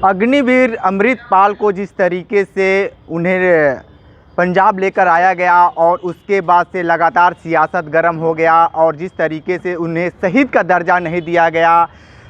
अग्निवीर अमृतपाल को जिस तरीके से उन्हें पंजाब लेकर आया गया और उसके बाद से लगातार सियासत गर्म हो गया और जिस तरीके से उन्हें शहीद का दर्जा नहीं दिया गया,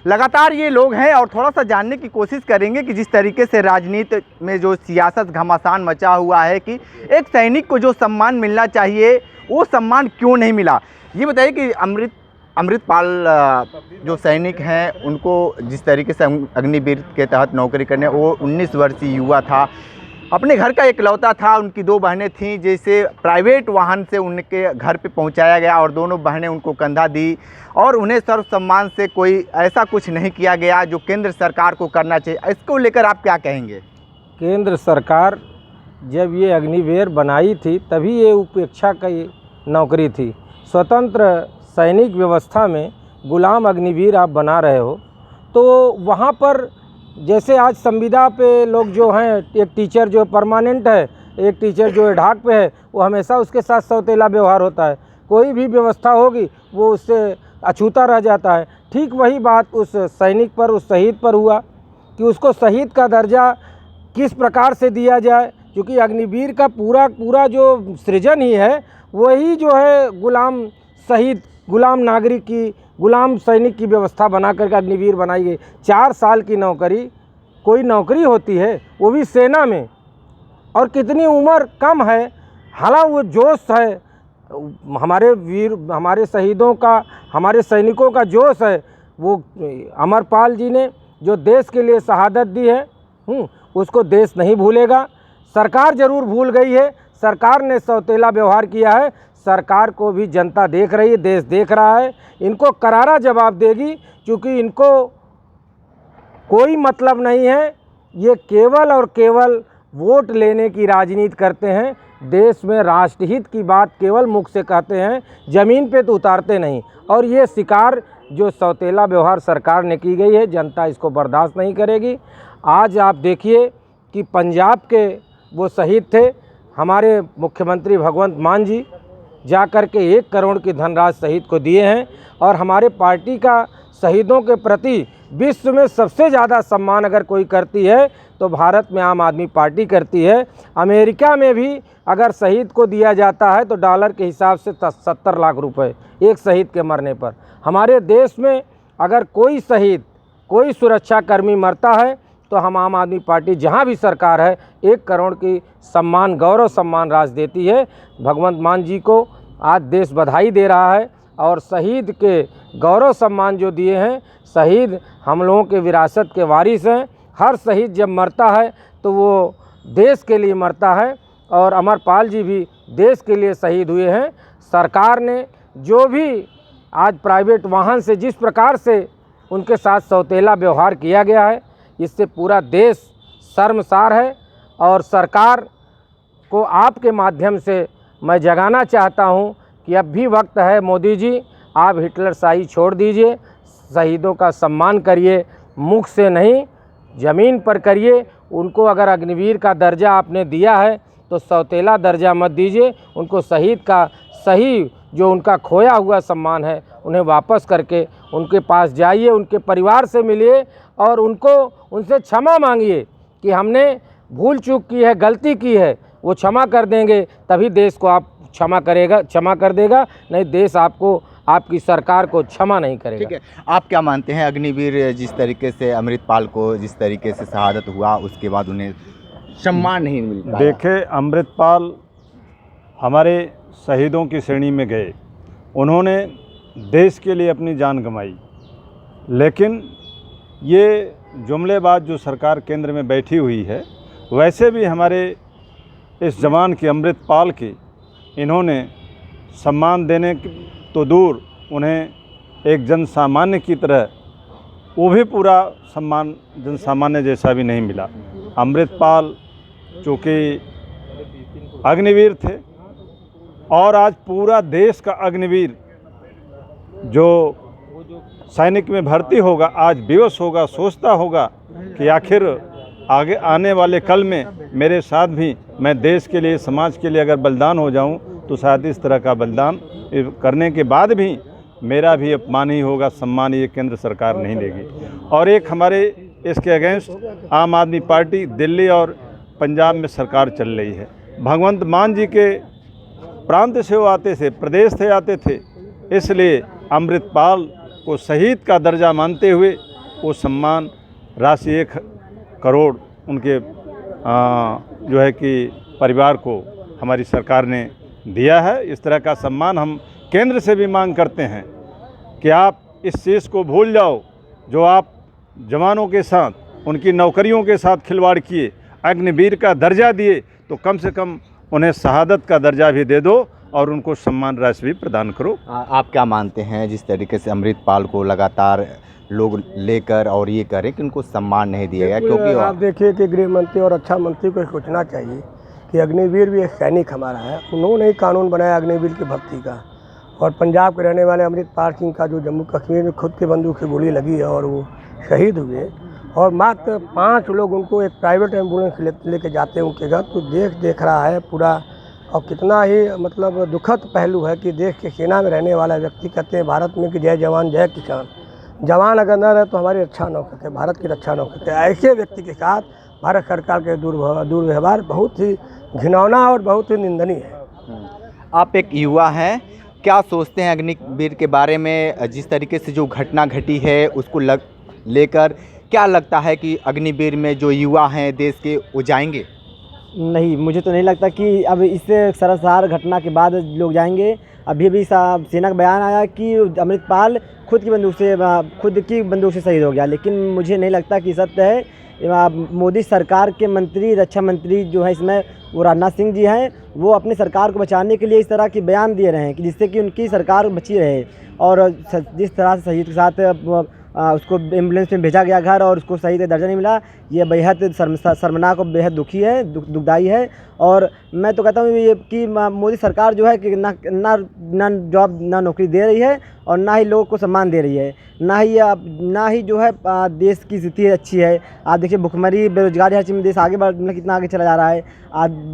लगातार ये लोग हैं और थोड़ा सा जानने की कोशिश करेंगे कि जिस तरीके से राजनीति में जो सियासत घमासान मचा हुआ है कि एक सैनिक को जो सम्मान मिलना चाहिए वो सम्मान क्यों नहीं मिला। ये बताइए कि अमृतपाल जो सैनिक हैं उनको जिस तरीके से अग्निवीर के तहत नौकरी करने, वो 19 वर्षीय युवा था, अपने घर का इकलौता था, उनकी 2 बहनें थीं, जैसे प्राइवेट वाहन से उनके घर पे पहुंचाया गया और दोनों बहनें उनको कंधा दी और उन्हें सर्व सम्मान से कोई ऐसा कुछ नहीं किया गया जो केंद्र सरकार को करना चाहिए। इसको लेकर आप क्या कहेंगे? केंद्र सरकार जब ये अग्निवीर बनाई थी तभी ये उपेक्षा की नौकरी थी। स्वतंत्र सैनिक व्यवस्था में गुलाम अग्निवीर आप बना रहे हो तो वहाँ पर जैसे आज संविदा पे लोग जो हैं, एक टीचर जो परमानेंट है, एक टीचर जो एडहॉक पे है, वो हमेशा उसके साथ सौतेला व्यवहार होता है। कोई भी व्यवस्था होगी वो उससे अछूता रह जाता है। ठीक वही बात उस सैनिक पर, उस शहीद पर हुआ कि उसको शहीद का दर्जा किस प्रकार से दिया जाए, क्योंकि अग्निवीर का पूरा जो सृजन ही है वही जो है गुलाम शहीद, गुलाम नागरिक की, गुलाम सैनिक की व्यवस्था बना करके अग्निवीर बनाई गई। 4 साल की नौकरी कोई नौकरी होती है, वो भी सेना में, और कितनी उम्र कम है। हालांकि वो जोश है हमारे वीर, हमारे शहीदों का, हमारे सैनिकों का जोश है। वो अमरपाल जी ने जो देश के लिए शहादत दी है, उसको देश नहीं भूलेगा। सरकार ज़रूर भूल गई है, सरकार ने सौतेला व्यवहार किया है, सरकार को भी जनता देख रही है, देश देख रहा है। इनको करारा जवाब देगी, क्योंकि इनको कोई मतलब नहीं है। ये केवल और केवल वोट लेने की राजनीति करते हैं। देश में राष्ट्रहित की बात केवल मुख से कहते हैं, ज़मीन पे तो उतारते नहीं। और ये शिकार जो सौतेला व्यवहार सरकार ने की गई है, जनता इसको बर्दाश्त नहीं करेगी। आज आप देखिए कि पंजाब के वो शहीद थे, हमारे मुख्यमंत्री भगवंत मान जी जा कर के 1 करोड़ की धनराशि शहीद को दिए हैं। और हमारे पार्टी का शहीदों के प्रति विश्व में सबसे ज़्यादा सम्मान अगर कोई करती है तो भारत में आम आदमी पार्टी करती है। अमेरिका में भी अगर शहीद को दिया जाता है तो डॉलर के हिसाब से 70 लाख रुपए एक शहीद के मरने पर। हमारे देश में अगर कोई शहीद, कोई सुरक्षाकर्मी मरता है तो हम आम आदमी पार्टी जहां भी सरकार है 1 करोड़ की सम्मान, गौरव सम्मान राशि देती है। भगवंत मान जी को आज देश बधाई दे रहा है और शहीद के गौरव सम्मान जो दिए हैं, शहीद हम लोगों के विरासत के वारिस हैं। हर शहीद जब मरता है तो वो देश के लिए मरता है और अमरपाल जी भी देश के लिए शहीद हुए हैं। सरकार ने जो भी आज प्राइवेट वाहन से जिस प्रकार से उनके साथ सौतेला व्यवहार किया गया है, इससे पूरा देश शर्मसार है। और सरकार को आपके माध्यम से मैं जगाना चाहता हूं कि अब भी वक्त है, मोदी जी आप हिटलरशाही छोड़ दीजिए, शहीदों का सम्मान करिए, मुख से नहीं ज़मीन पर करिए। उनको अगर अग्निवीर का दर्जा आपने दिया है तो सौतेला दर्जा मत दीजिए, उनको शहीद का सही जो उनका खोया हुआ सम्मान है उन्हें वापस करके उनके पास जाइए, उनके परिवार से मिलिए और उनसे क्षमा मांगिए कि हमने भूल चूक की है, गलती की है। वो क्षमा कर देंगे तभी देश को आप क्षमा कर देगा, नहीं देश आपको, आपकी सरकार को क्षमा नहीं करेगा। ठीक है, आप क्या मानते हैं अग्निवीर जिस तरीके से अमृतपाल को जिस तरीके से शहादत हुआ उसके बाद उन्हें सम्मान नहीं मिल पाया? देखे, अमृतपाल हमारे शहीदों की श्रेणी में गए, उन्होंने देश के लिए अपनी जान गंवाई, लेकिन ये जुमलेबाज जो सरकार केंद्र में बैठी हुई है, वैसे भी हमारे इस जवान की, अमृतपाल की, इन्होंने सम्मान देने तो दूर, उन्हें एक जन सामान्य की तरह वो भी पूरा सम्मान जन सामान्य जैसा भी नहीं मिला। अमृतपाल चूँकि अग्निवीर थे और आज पूरा देश का अग्निवीर जो सैनिक में भर्ती होगा आज विवश होगा, सोचता होगा कि आखिर आगे आने वाले कल में मेरे साथ भी मैं देश के लिए, समाज के लिए अगर बलिदान हो जाऊं तो शायद इस तरह का बलिदान करने के बाद भी मेरा भी अपमान ही होगा, सम्मान ये केंद्र सरकार नहीं देगी। और एक हमारे इसके अगेंस्ट आम आदमी पार्टी दिल्ली और पंजाब में सरकार चल रही है। भगवंत मान जी के प्रांत से वो आते थे, प्रदेश से आते थे, इसलिए अमृतपाल को शहीद का दर्जा मानते हुए वो सम्मान राशि 1 करोड़ उनके जो है कि परिवार को हमारी सरकार ने दिया है। इस तरह का सम्मान हम केंद्र से भी मांग करते हैं कि आप इस चीज़ को भूल जाओ जो आप जवानों के साथ, उनकी नौकरियों के साथ खिलवाड़ किए, अग्निवीर का दर्जा दिए, तो कम से कम उन्हें शहादत का दर्जा भी दे दो और उनको सम्मान राशि भी प्रदान करो। आप क्या मानते हैं जिस तरीके से अमृतपाल को लगातार लोग लेकर और ये करें कि उनको सम्मान नहीं दिया गया? क्योंकि आप देखिए कि गृह मंत्री और रक्षा मंत्री को सोचना चाहिए कि अग्निवीर भी एक सैनिक हमारा है। उन्होंने ही कानून बनाया अग्निवीर की भर्ती का, और पंजाब के रहने वाले अमृतपाल सिंह का जो जम्मू कश्मीर में खुद के बंदूक से गोली लगी है और वो शहीद हुए, और मात्र 5 लोग उनको एक प्राइवेट एम्बुलेंस लेके जाते हैं उनके घर, तो देख रहा है पूरा। और कितना ही मतलब दुखद पहलू है कि देश के सेना में रहने वाला व्यक्ति कहते हैं भारत में कि जय जवान जय किसान, जवान अगर न रहे तो हमारी रक्षा न हो सके, भारत की रक्षा न हो सके। ऐसे व्यक्ति के साथ भारत सरकार के दुर्व्यवहार बहुत ही घिनौना और बहुत ही निंदनीय है। आप एक युवा हैं, क्या सोचते हैं अग्निवीर के बारे में? जिस तरीके से जो घटना घटी है उसको लेकर क्या लगता है कि अग्निवीर में जो युवा हैं देश के वो जाएंगे? नहीं, मुझे तो नहीं लगता कि अब इस शर्मसार घटना के बाद लोग जाएंगे। अभी भी सेना का बयान आया कि अमृतपाल खुद की बंदूक से शहीद हो गया, लेकिन मुझे नहीं लगता कि सत्य है। मोदी सरकार के मंत्री, रक्षा मंत्री जो है इसमें वो राजनाथ सिंह जी हैं, वो अपनी सरकार को बचाने के लिए इस तरह के बयान दिए रहे हैं कि जिससे कि उनकी सरकार बची रहे। और जिस तरह से शहीद के साथ उसको एम्बुलेंस में भेजा गया घर और उसको सही से दर्जा नहीं मिला, ये बेहद शर्मनाक और बेहद दुखी है, दुखदाई है। और मैं तो कहता हूँ ये कि मोदी सरकार जो है कि ना जॉब ना नौकरी दे रही है और ना ही लोगों को सम्मान दे रही है, ना ही जो है देश की स्थिति अच्छी है। आप देखिए भुखमरी, बेरोजगारी, हर चीज़ में देश आगे कितना आगे चला जा रहा है।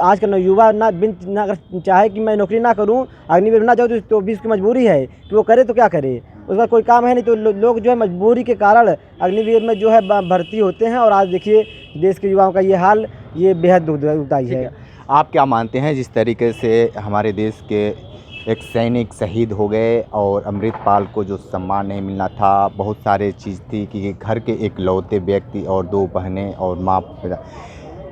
आज का युवा ना अगर चाहे कि मैं नौकरी ना करूँ, अग्निवीर ना जाऊँ, तो भी उसकी मजबूरी है कि वो करे तो क्या करे, उसका कोई काम है नहीं। तो लोग जो है मजबूरी के कारण अग्निवीर में जो है भर्ती होते हैं। और आज देखिए देश के युवाओं का ये हाल, ये बेहद दुखदाई है। आप क्या मानते हैं जिस तरीके से हमारे देश के एक सैनिक शहीद हो गए और अमृतपाल को जो सम्मान नहीं मिलना था, बहुत सारे चीज़ थी कि घर के एक लौते व्यक्ति और 2 बहनें और माँ,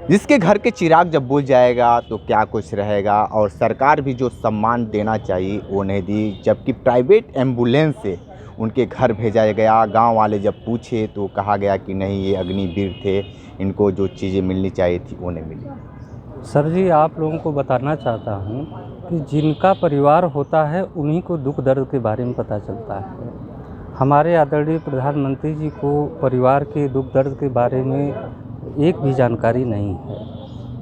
जिसके घर के चिराग जब बुझ जाएगा तो क्या कुछ रहेगा। और सरकार भी जो सम्मान देना चाहिए वो नहीं दी, जबकि प्राइवेट एम्बुलेंस से उनके घर भेजा गया। गांव वाले जब पूछे तो कहा गया कि नहीं ये अग्निवीर थे, इनको जो चीज़ें मिलनी चाहिए थी वो नहीं मिली। सर जी, आप लोगों को बताना चाहता हूँ कि जिनका परिवार होता है उन्हीं को दुख दर्द के बारे में पता चलता है। हमारे आदरणीय प्रधानमंत्री जी को परिवार के दुख दर्द के बारे में एक भी जानकारी नहीं है,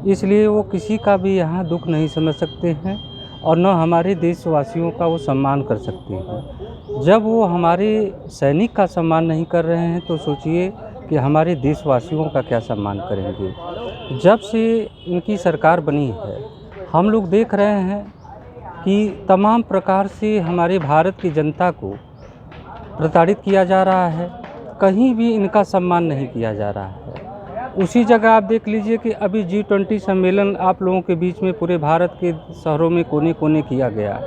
इसलिए वो किसी का भी यहाँ दुख नहीं समझ सकते हैं और न हमारे देशवासियों का वो सम्मान कर सकते हैं। जब वो हमारे सैनिक का सम्मान नहीं कर रहे हैं तो सोचिए कि हमारे देशवासियों का क्या सम्मान करेंगे। जब से इनकी सरकार बनी है हम लोग देख रहे हैं कि तमाम प्रकार से हमारे भारत की जनता को प्रताड़ित किया जा रहा है, कहीं भी इनका सम्मान नहीं किया जा रहा है। उसी जगह आप देख लीजिए कि अभी G20 सम्मेलन आप लोगों के बीच में पूरे भारत के शहरों में कोने कोने किया गया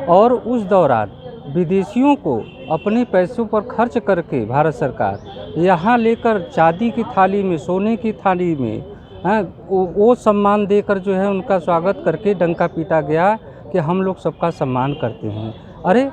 और उस दौरान विदेशियों को अपने पैसों पर खर्च करके भारत सरकार यहाँ लेकर चांदी की थाली में, सोने की थाली में वो सम्मान देकर जो है उनका स्वागत करके डंका पीटा गया कि हम लोग सबका सम्मान करते हैं। अरे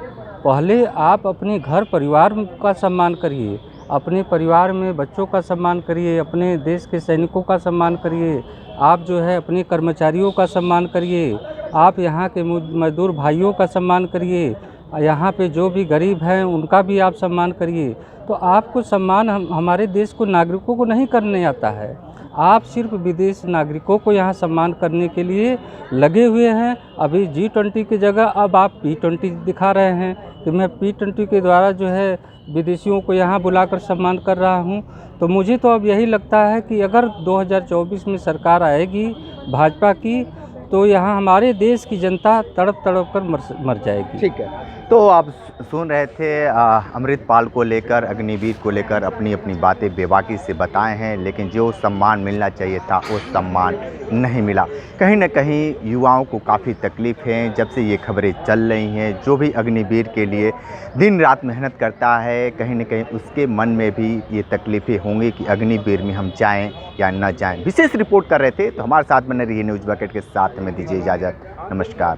पहले आप अपने घर परिवार का सम्मान करिए, अपने परिवार में बच्चों का सम्मान करिए, अपने देश के सैनिकों का सम्मान करिए, आप जो है अपने कर्मचारियों का सम्मान करिए, आप यहाँ के मजदूर भाइयों का सम्मान करिए, यहाँ पे जो भी गरीब हैं उनका भी आप सम्मान करिए। तो आपको सम्मान हमारे देश को नागरिकों को नहीं करने आता है, आप सिर्फ विदेश नागरिकों को यहाँ सम्मान करने के लिए लगे हुए हैं। अभी G20 की जगह अब आप P20 दिखा रहे हैं कि मैं P20 के द्वारा जो है विदेशियों को यहाँ बुलाकर सम्मान कर रहा हूँ। तो मुझे तो अब यही लगता है कि अगर 2024 में सरकार आएगी भाजपा की तो यहाँ हमारे देश की जनता तड़प तड़प कर मर जाएगी। ठीक है, तो आप सुन रहे थे अमृतपाल को लेकर, अग्निवीर को लेकर अपनी अपनी बातें बेबाकी से बताए हैं, लेकिन जो सम्मान मिलना चाहिए था वो सम्मान नहीं मिला। कहीं ना कहीं युवाओं को काफ़ी तकलीफ़ है जब से ये खबरें चल रही हैं। जो भी अग्निवीर के लिए दिन रात मेहनत करता है, कहीं ना कहीं उसके मन में भी ये तकलीफ़ें होंगी कि अग्निवीर में हम जाएँ या न जाएँ। विशेष रिपोर्ट कर रहे थे, तो हमारे साथ बने रहिए न्यूज़ बकेट के साथ। में दीजिए इजाज़त, नमस्कार।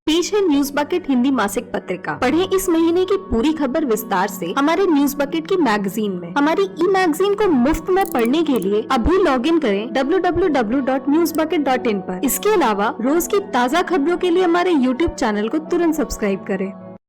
पेश है न्यूज बकेट हिंदी मासिक पत्रिका। पढ़ें इस महीने की पूरी खबर विस्तार से हमारे न्यूज बकेट की मैगजीन में। हमारी ई मैगजीन को मुफ्त में पढ़ने के लिए अभी लॉगिन करें www.newsbucket.in पर। इसके अलावा रोज की ताज़ा खबरों के लिए हमारे YouTube चैनल को तुरंत सब्सक्राइब करें।